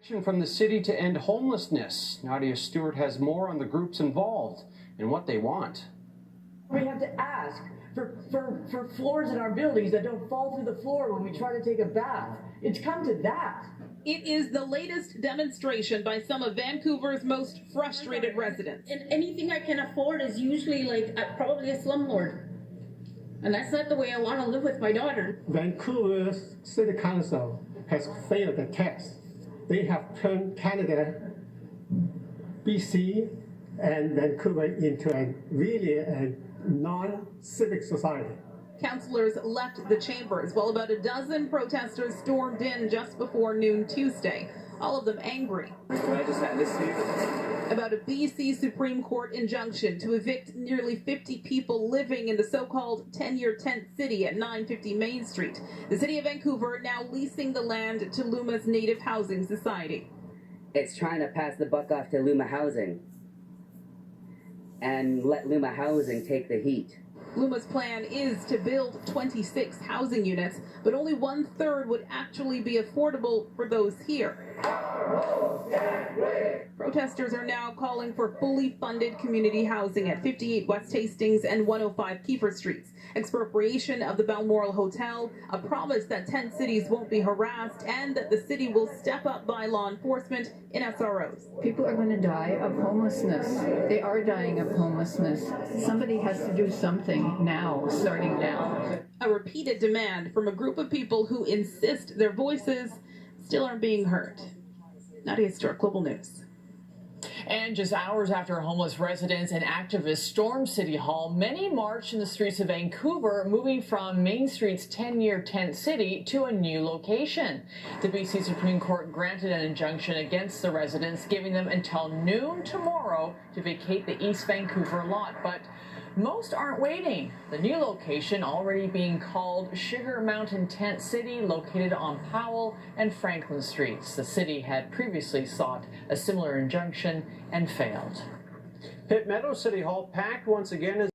From the city to end homelessness. Nadia Stewart has more on the groups involved and what they want. We have to ask for floors in our buildings that don't fall through the floor when we try to take a bath. It's come to that. It is the latest demonstration by some of Vancouver's most frustrated residents. And anything I can afford is usually like probably a slumlord. And that's not the way I want to live with my daughter. Vancouver City Council has failed the test. They have turned Canada, BC, and Vancouver into a really non-civic society. Councillors left the chambers while about a dozen protesters stormed in just before noon Tuesday, all of them angry about a BC Supreme Court injunction to evict nearly 50 people living in the so-called 10-year tent city at 950 Main Street. The city of Vancouver now leasing the land to Luma's Native Housing Society. It's trying to pass the buck off to Luma Housing and let Luma Housing take the heat. Luma's plan is to build 26 housing units, but only 1/3 would actually be affordable for those here. Protesters are now calling for fully funded community housing at 58 West Hastings and 105 Kiefer Streets, expropriation of the Balmoral Hotel, a promise that tent cities won't be harassed, and that the city will step up by law enforcement in SROs. People are going to die of homelessness. They are dying of homelessness. Somebody has to do something now, starting now. A repeated demand from a group of people who insist their voices still aren't being heard. Nadia Stewart, Global News. And just hours after homeless residents and activists stormed City Hall, many marched in the streets of Vancouver, moving from Main Street's 10-year tent city to a new location. The BC Supreme Court granted an injunction against the residents, giving them until noon tomorrow to vacate the East Vancouver lot. But most aren't waiting. The new location already being called Sugar Mountain Tent City, located on Powell and Franklin Streets. The city had previously sought a similar injunction and failed. Pitt Meadows City Hall packed once again as